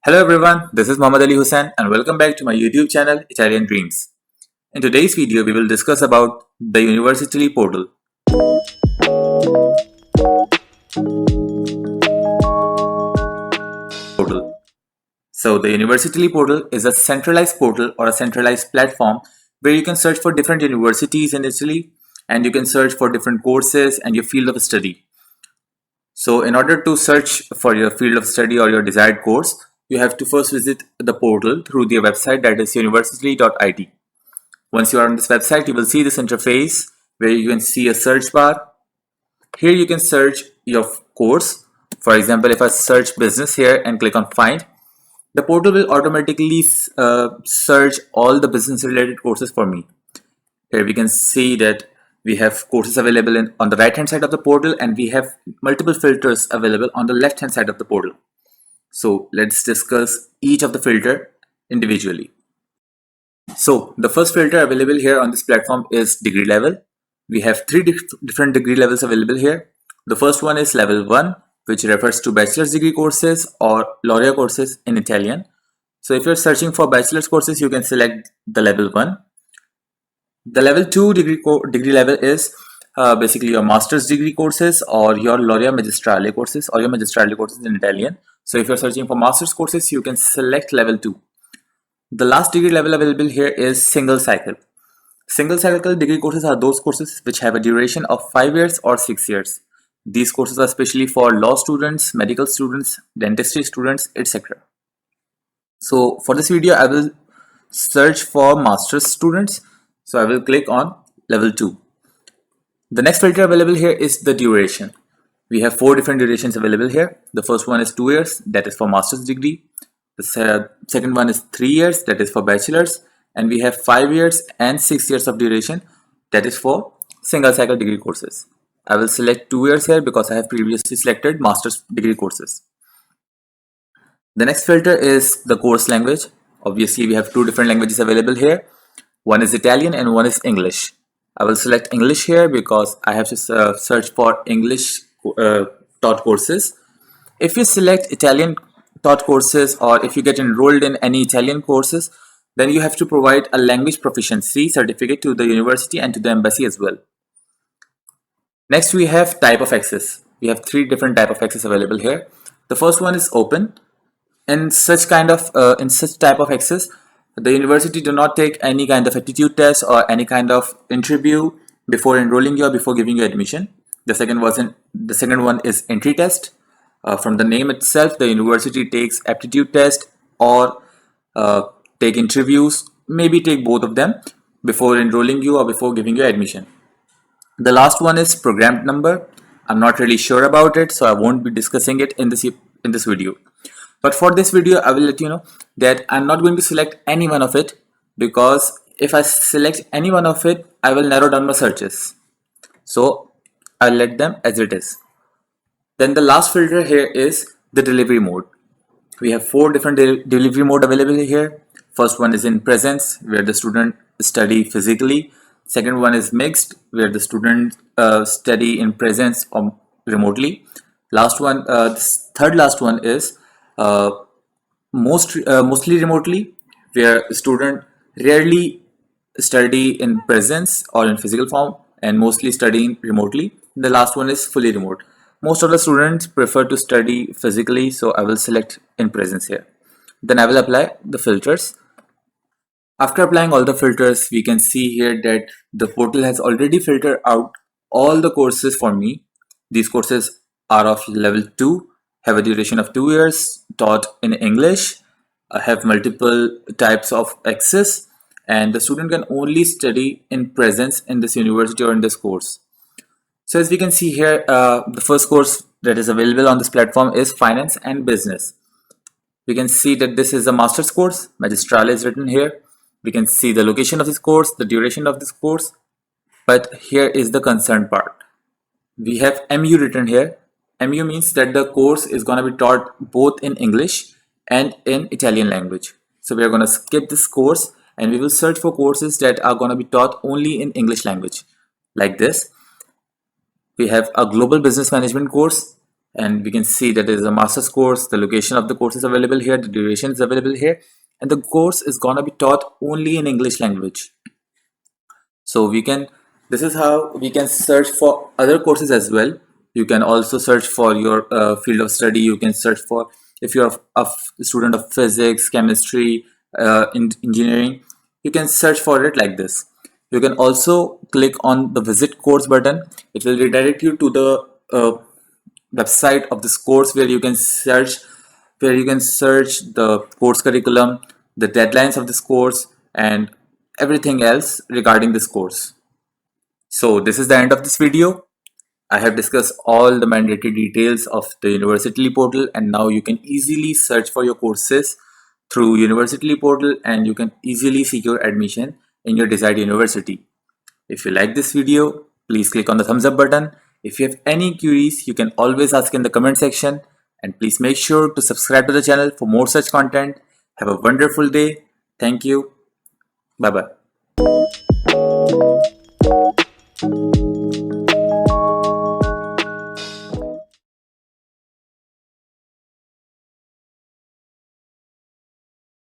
Hello everyone, this is Muhammad Ali Hussain and welcome back to my YouTube channel Italian Dreams. In today's video, we will discuss about the Universitaly portal. So the Universitaly portal is a centralized portal or a centralized platform where you can search for different universities in Italy and you can search for different courses and your field of study. So in order to search for your field of study or your desired course, you have to first visit the portal through their website, that is universitaly.it. Once you are on this website, you will see this interface where you can see a search bar. Here you can search your course. For example, if I search business here and click on find, the portal will automatically search all the business related courses for me. Here we can see that we have courses available on the right hand side of the portal and we have multiple filters available on the left hand side of the portal. So let's discuss each of the filter individually. So the first filter available here on this platform is degree level. We have three different degree levels available here. The first one is level 1, which refers to bachelor's degree courses or laurea courses in Italian. So if you're searching for bachelor's courses, you can select the level 1. The level 2 degree level is basically your master's degree courses or your laurea magistrale courses or your magistrale courses in Italian. So if you're searching for master's courses, you can select level 2. The last degree level available here is single cycle. Single cycle degree courses are those courses which have a duration of 5 years or 6 years. These courses are especially for law students, medical students, dentistry students, etc. So for this video, I will search for master's students. So I will click on level 2. The next filter available here is the duration. We have 4 different durations available here. The first one is 2 years, that is for master's degree. The second one is 3 years, that is for bachelor's. And we have 5 years and 6 years of duration, that is for single cycle degree courses. I will select 2 years here because I have previously selected master's degree courses. The next filter is the course language. Obviously, we have 2 different languages available here. One is Italian and one is English. I will select English here because I have to search for English taught courses. If you select Italian taught courses or if you get enrolled in any Italian courses, then you have to provide a language proficiency certificate to the university and to the embassy as well. Next, we have type of access. We have 3 different type of access available here. The first one is open. In such type of access, the university do not take any kind of aptitude test or any kind of interview before enrolling you or before giving you admission. The second one is entry test. From the name itself, the university takes aptitude test or take interviews, maybe take both of them before enrolling you or before giving you admission. The last one is program number. I'm not really sure about it, so I won't be discussing it in this video. But for this video, I will let you know that I'm not going to select any one of it because if I select any one of it, I will narrow down my searches. So I'll let them as it is. Then the last filter here is the delivery mode. We have 4 different delivery mode available here. First one is in presence, where the student study physically. Second one is mixed, where the student study in presence or remotely. Third last one is mostly remotely, where student rarely study in presence or in physical form and mostly studying remotely. The last one is fully remote. Most of the students prefer to study physically, so I will select in presence here. Then I will apply the filters. After applying all the filters, we can see here that the portal has already filtered out all the courses for me. These courses are of level 2, have a duration of 2 years, taught in English, have multiple types of access, and the student can only study in presence in this university or in this course. So as we can see here, the first course that is available on this platform is Finance and Business. We can see that this is a master's course, Magistrale is written here. We can see the location of this course, the duration of this course, but here is the concerned part. We have MU written here. MU means that the course is going to be taught both in English and in Italian language. So we are going to skip this course and we will search for courses that are going to be taught only in English language, like this. We have a global business management course. and we can see that there is a master's course. The location of the course is available here, the duration is available here, and the course is gonna be taught only in English language. So this is how we can search for other courses as well. You can also search for your field of study. You can search for, if you're a student of physics, chemistry, engineering, you can search for it like this. You can also click on the visit course button. It will redirect you to the website of this course where you can search the course curriculum, the deadlines of this course, and everything else regarding this course. So this is the end of this video. I have discussed all the mandatory details of the Universitaly portal, and now you can easily search for your courses through Universitaly portal, and you can easily secure admission in your desired university. If you like this video, please click on the thumbs up button. If you have any queries, you can always ask in the comment section, and please make sure to subscribe to the channel for more such content. Have a wonderful day. Thank you. Bye bye.